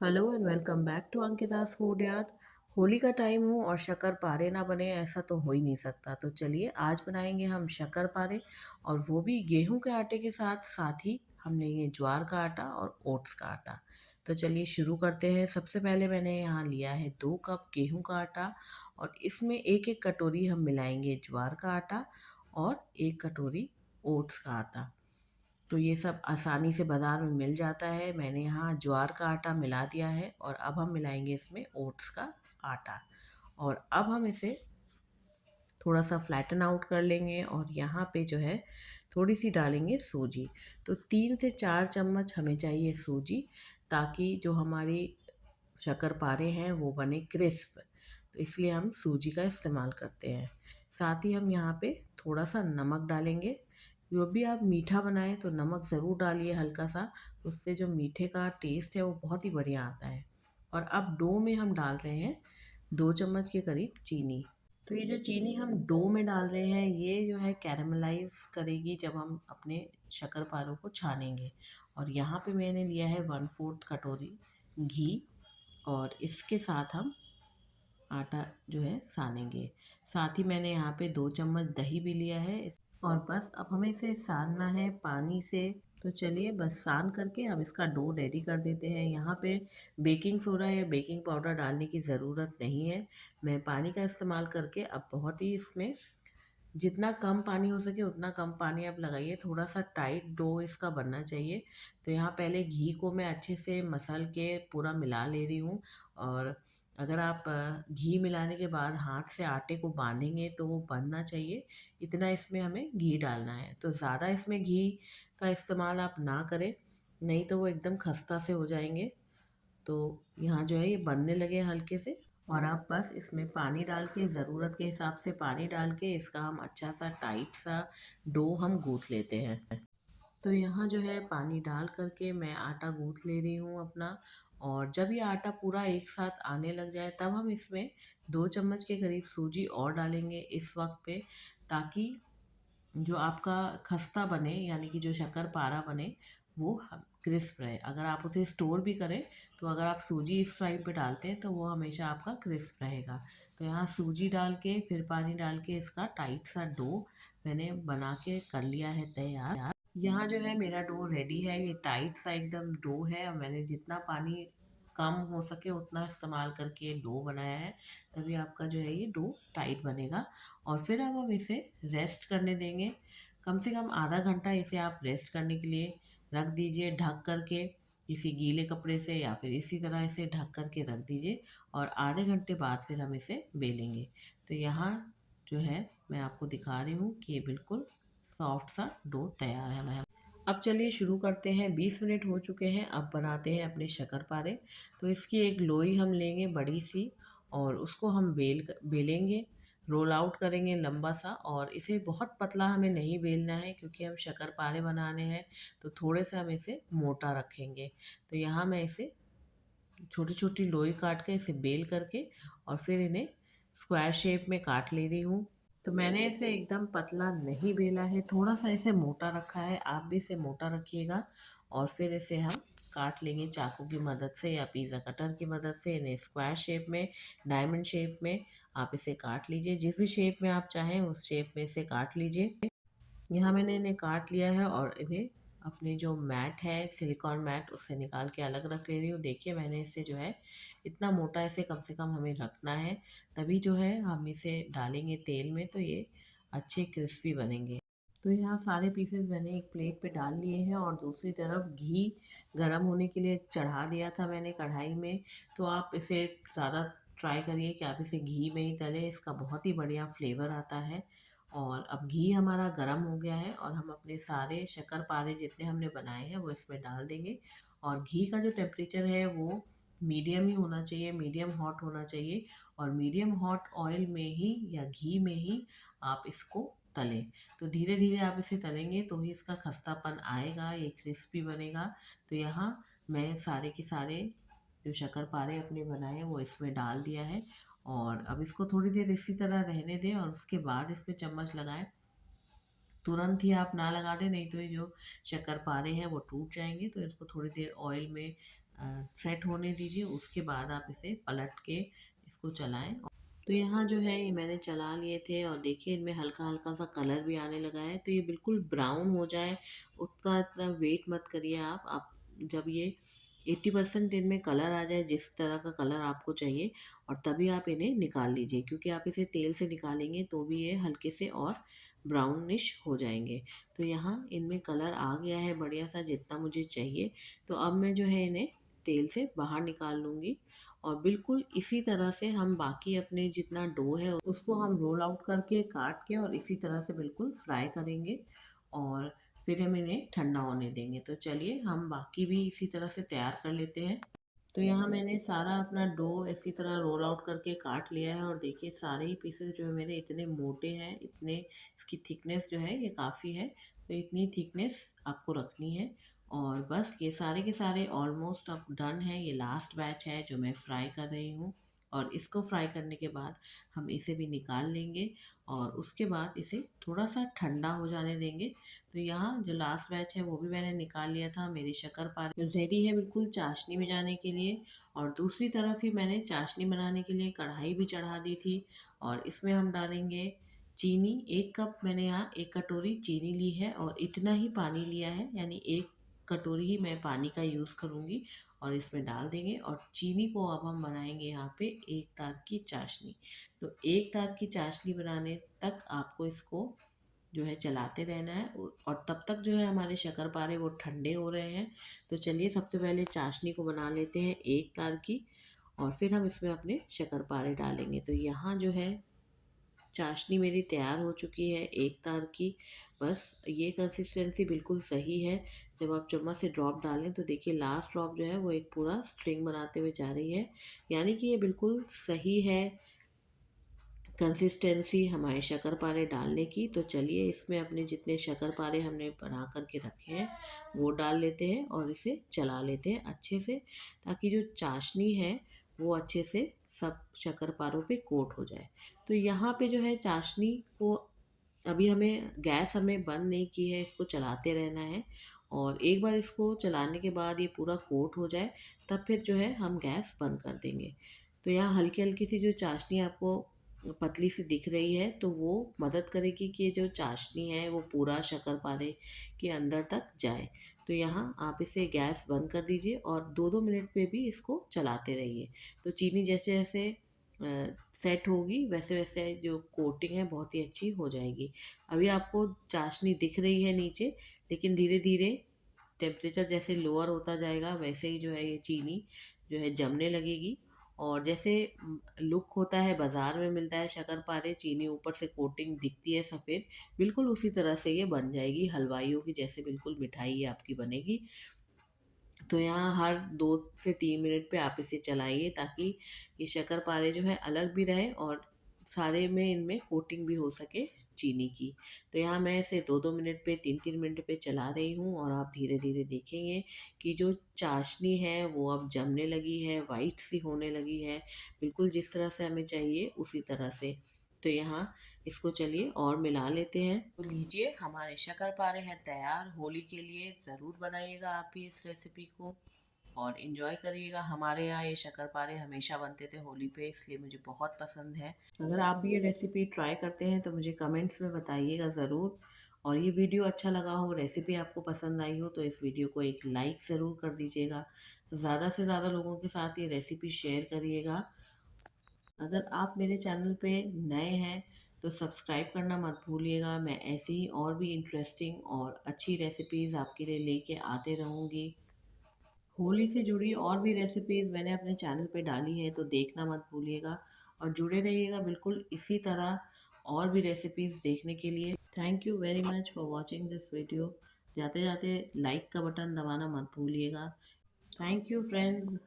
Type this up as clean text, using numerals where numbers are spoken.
Hello and welcome back to Ankita's food yard. Holi का time हो और शक्कर पारे ना बने ऐसा तो हो ही नहीं सकता। तो चलिए आज बनाएंगे हम शक्कर पारे, और वो भी गेहूं के आटे के साथ। साथ ही हमने ये ज्वार का आटा और ओट्स का आटा। तो चलिए शुरू करते हैं। सबसे पहले मैंने यहाँ लिया है 2 कप गेहूं का आटा, और इसमें एक एक कटोरी हम मिलाएंगे ज्वार का आटा और 1 कटोरी ओट्स का आटा। तो ये सब आसानी से बाज़ार में मिल जाता है। मैंने यहाँ ज्वार का आटा मिला दिया है, और अब हम मिलाएंगे इसमें ओट्स का आटा। और अब हम इसे थोड़ा सा फ्लैटन आउट कर लेंगे, और यहाँ पे जो है थोड़ी सी डालेंगे सूजी। तो 3 से 4 चम्मच हमें चाहिए सूजी, ताकि जो हमारी शक्करपारे हैं वो बने क्रिस्प। तो इसलिए हम सूजी का इस्तेमाल करते हैं। साथ ही हम यहाँ पे थोड़ा सा नमक डालेंगे। जो भी आप मीठा बनाएं तो नमक ज़रूर डालिए हल्का सा, तो उससे जो मीठे का टेस्ट है वो बहुत ही बढ़िया आता है। और अब डो में हम डाल रहे हैं 2 चम्मच के करीब चीनी। तो ये जो चीनी हम डो में डाल रहे हैं ये जो है कैरामलाइज करेगी जब हम अपने शक्करपारों को छानेंगे। और यहाँ पे मैंने लिया है 1/4 कटोरी घी, और इसके साथ हम आटा जो है सानेंगे। साथ ही मैंने यहाँ पे 2 चम्मच दही भी लिया है। और बस अब हमें इसे सानना है पानी से। तो चलिए बस सान करके हम इसका डो रेडी कर देते हैं। यहाँ पे बेकिंग सोडा या बेकिंग पाउडर डालने की ज़रूरत नहीं है। मैं पानी का इस्तेमाल करके अब बहुत ही इसमें जितना कम पानी हो सके उतना कम पानी आप लगाइए। थोड़ा सा टाइट डो इसका बनना चाहिए। तो यहाँ पहले घी को मैं अच्छे से मसल के पूरा मिला ले रही हूँ। और अगर आप घी मिलाने के बाद हाथ से आटे को बांधेंगे तो वो बंधना चाहिए। इतना इसमें हमें घी डालना है। तो ज़्यादा इसमें घी का इस्तेमाल आप ना करें, नहीं तो वो एकदम खस्ता से हो जाएंगे। तो यहाँ जो है ये बनने लगे हल्के से। और आप बस इसमें पानी डाल के ज़रूरत के हिसाब से पानी डाल के इसका हम अच्छा सा टाइट सा डो हम गूँथ लेते हैं। तो यहाँ जो है पानी डाल करके मैं आटा गूँथ ले रही हूँ अपना। और जब ये आटा पूरा एक साथ आने लग जाए तब हम इसमें 2 चम्मच के करीब सूजी और डालेंगे इस वक्त पे, ताकि जो आपका खस्ता बने यानी कि जो शक्करपारा बने वो क्रिस्प रहे। अगर आप उसे स्टोर भी करें तो अगर आप सूजी इस टाइम पे डालते हैं तो वो हमेशा आपका क्रिस्प रहेगा। तो यहाँ सूजी डाल के फिर पानी डाल के इसका टाइट सा डो मैंने बना के कर लिया है तैयार। यहाँ जो है मेरा डो रेडी है। ये टाइट सा एकदम डो है, और मैंने जितना पानी कम हो सके उतना इस्तेमाल करके डो बनाया है। तभी आपका जो है ये डो टाइट बनेगा। और फिर अब हम इसे रेस्ट करने देंगे। कम से कम आधा घंटा इसे आप रेस्ट करने के लिए रख दीजिए ढक करके, किसी गीले कपड़े से, या फिर इसी तरह इसे ढक करके रख दीजिए। और आधे घंटे बाद फिर हम इसे बेलेंगे। तो यहाँ जो है मैं आपको दिखा रही हूँ कि ये बिल्कुल सॉफ्ट सा डो तैयार है। अब चलिए शुरू करते हैं। 20 मिनट हो चुके हैं। अब बनाते हैं अपने शक्करपारे। तो इसकी एक लोई हम लेंगे बड़ी सी, और उसको हम बेलेंगे, रोल आउट करेंगे लंबा सा। और इसे बहुत पतला हमें नहीं बेलना है, क्योंकि हम शक्करपारे बनाने हैं तो थोड़े से हम इसे मोटा रखेंगे। तो यहाँ मैं इसे छोटी छोटी लोई काट के इसे बेल करके और फिर इन्हें स्क्वायर शेप में काट ले रही हूँ। तो मैंने इसे एकदम पतला नहीं बेला है, थोड़ा सा इसे मोटा रखा है। आप भी इसे मोटा रखिएगा। और फिर इसे हम काट लेंगे चाकू की मदद से या पिज़्ज़ा कटर की मदद से। इन्हें स्क्वायर शेप में, डायमंड शेप में आप इसे काट लीजिए। जिस भी शेप में आप चाहें उस शेप में इसे काट लीजिए। यहाँ मैंने इन्हें काट लिया है, और इन्हें अपनी जो मैट है सिलिकॉन मैट उससे निकाल के अलग रख ले रही हूँ। देखिए मैंने इसे जो है इतना मोटा इसे कम से कम हमें रखना है, तभी जो है हम इसे डालेंगे तेल में तो ये अच्छे क्रिस्पी बनेंगे। तो यहाँ सारे पीसेस मैंने एक प्लेट पे डाल लिए हैं, और दूसरी तरफ घी गरम होने के लिए चढ़ा दिया था मैंने कढ़ाई में। तो आप इसे ज़्यादा ट्राई करिए कि आप इसे घी में ही तलें, इसका बहुत ही बढ़िया फ्लेवर आता है। और अब घी हमारा गरम हो गया है, और हम अपने सारे शक्करपारे जितने हमने बनाए हैं वो इसमें डाल देंगे। और घी का जो टेम्परेचर है वो मीडियम ही होना चाहिए, मीडियम हॉट होना चाहिए। और मीडियम हॉट ऑयल में ही या घी में ही आप इसको तलें। तो धीरे धीरे आप इसे तलेंगे तो ही इसका खस्तापन आएगा, ये क्रिस्पी बनेगा। तो यहाँ मैं सारे के सारे जो शक्करपारे अपने बनाए हैं वो इसमें डाल दिया है। और अब इसको थोड़ी देर इसी तरह रहने दें, और उसके बाद इसमें चम्मच लगाएं। तुरंत ही आप ना लगा दें, नहीं तो ये जो शक्करपारे हैं वो टूट जाएंगे। तो इसको थोड़ी देर ऑयल में सेट होने दीजिए, उसके बाद आप इसे पलट के इसको चलाएं। तो यहाँ जो है ये मैंने चला लिए थे और देखिए इनमें हल्का हल्का सा कलर भी आने लगा है। तो ये बिल्कुल ब्राउन हो जाए उतना इतना वेट मत करिए आप जब ये 80% इनमें कलर आ जाए, जिस तरह का कलर आपको चाहिए, और तभी आप इन्हें निकाल लीजिए, क्योंकि आप इसे तेल से निकालेंगे तो भी ये हल्के से और ब्राउनिश हो जाएंगे। तो यहाँ इनमें कलर आ गया है बढ़िया सा, जितना मुझे चाहिए। तो अब मैं जो है इन्हें तेल से बाहर निकाल लूँगी और बिल्कुल इसी तरह से हम बाकी अपने जितना डो है उसको हम रोल आउट करके काट के और इसी तरह से बिल्कुल फ्राई करेंगे और फिर हम इन्हें ठंडा होने देंगे। तो चलिए हम बाकी भी इसी तरह से तैयार कर लेते हैं। तो यहाँ मैंने सारा अपना डो इसी तरह रोल आउट करके काट लिया है और देखिए सारे ही पीसेस जो है मेरे इतने मोटे हैं, इतने इसकी थिकनेस जो है ये काफ़ी है। तो इतनी थिकनेस आपको रखनी है और बस ये सारे के सारे ऑलमोस्ट अब डन है। ये लास्ट बैच है जो मैं फ्राई कर रही हूँ और इसको फ्राई करने के बाद हम इसे भी निकाल लेंगे और उसके बाद इसे थोड़ा सा ठंडा हो जाने देंगे। तो यहाँ जो लास्ट बैच है वो भी मैंने निकाल लिया था। मेरी शक्करपारे रेडी है बिल्कुल चाशनी में जाने के लिए। और दूसरी तरफ ही मैंने चाशनी बनाने के लिए कढ़ाई भी चढ़ा दी थी और इसमें हम डालेंगे चीनी। 1 कप मैंने यहाँ 1 कटोरी चीनी ली है और इतना ही पानी लिया है, यानी 1 कटोरी ही मैं पानी का यूज़ करूँगी और इसमें डाल देंगे। और चीनी को अब हम बनाएंगे यहाँ पे 1 तार की चाशनी। तो 1 तार की चाशनी बनाने तक आपको इसको जो है चलाते रहना है और तब तक जो है हमारे शक्करपारे वो ठंडे हो रहे हैं। तो चलिए सबसे पहले चाशनी को बना लेते हैं 1 तार की और फिर हम इसमें अपने शक्करपारे डालेंगे। तो यहाँ जो है चाशनी मेरी तैयार हो चुकी है 1 तार की। बस ये कंसिस्टेंसी बिल्कुल सही है। जब आप चम्मच से ड्रॉप डालें तो देखिए लास्ट ड्रॉप जो है वो एक पूरा स्ट्रिंग बनाते हुए जा रही है, यानी कि ये बिल्कुल सही है कंसिस्टेंसी हमारे शक्करपारे डालने की। तो चलिए इसमें अपने जितने शक्करपारे हमने बना कर के रखे हैं वो डाल लेते हैं और इसे चला लेते हैं अच्छे से, ताकि जो चाशनी है वो अच्छे से सब शक्करपारों पे कोट हो जाए। तो यहाँ पे जो है चाशनी को अभी गैस हमें बंद नहीं की है, इसको चलाते रहना है और एक बार इसको चलाने के बाद ये पूरा कोट हो जाए तब फिर जो है हम गैस बंद कर देंगे। तो यहाँ हल्की हल्की सी जो चाशनी आपको पतली सी दिख रही है तो वो मदद करेगी कि ये जो चाशनी है वो पूरा शक्करपारे के अंदर तक जाए। तो यहाँ आप इसे गैस बंद कर दीजिए और 2-2 मिनट पे भी इसको चलाते रहिए। तो चीनी जैसे जैसे सेट होगी वैसे वैसे जो कोटिंग है बहुत ही अच्छी हो जाएगी। अभी आपको चाशनी दिख रही है नीचे, लेकिन धीरे धीरे टेम्परेचर जैसे लोअर होता जाएगा वैसे ही जो है ये चीनी जो है जमने लगेगी। और जैसे लुक होता है बाज़ार में मिलता है शक्करपारे, चीनी ऊपर से कोटिंग दिखती है सफ़ेद, बिल्कुल उसी तरह से ये बन जाएगी हलवाइयों की जैसे, बिल्कुल मिठाई ये आपकी बनेगी। तो यहाँ हर 2 से 3 मिनट पे आप इसे चलाइए ताकि ये शक्करपारे जो है अलग भी रहे और सारे में इनमें कोटिंग भी हो सके चीनी की। तो यहाँ मैं इसे 2-2 मिनट पे 3-3 मिनट पे चला रही हूँ और आप धीरे धीरे देखेंगे कि जो चाशनी है वो अब जमने लगी है, वाइट सी होने लगी है, बिल्कुल जिस तरह से हमें चाहिए उसी तरह से। तो यहाँ इसको चलिए और मिला लेते हैं। तो लीजिए हमारे शक्करपारे हैं तैयार। होली के लिए ज़रूर बनाइएगा आप भी इस रेसिपी को और इन्जॉय करिएगा। हमारे यहाँ ये शक्करपारे हमेशा बनते थे होली पे, इसलिए मुझे बहुत पसंद है। अगर आप भी ये रेसिपी ट्राई करते हैं तो मुझे कमेंट्स में बताइएगा ज़रूर। और ये वीडियो अच्छा लगा हो, रेसिपी आपको पसंद आई हो, तो इस वीडियो को एक लाइक ज़रूर कर दीजिएगा। ज़्यादा से ज़्यादा लोगों के साथ ये रेसिपी शेयर करिएगा। अगर आप मेरे चैनल पे नए हैं तो सब्सक्राइब करना मत भूलिएगा। मैं ऐसे ही और भी इंटरेस्टिंग और अच्छी रेसिपीज़ आपके लिए लेके आते रहूँगी। होली से जुड़ी और भी रेसिपीज़ मैंने अपने चैनल पे डाली है तो देखना मत भूलिएगा और जुड़े रहिएगा बिल्कुल इसी तरह और भी रेसिपीज़ देखने के लिए। Thank you very much for watching this video. जाते जाते लाइक का बटन दबाना मत भूलिएगा। Thank you friends.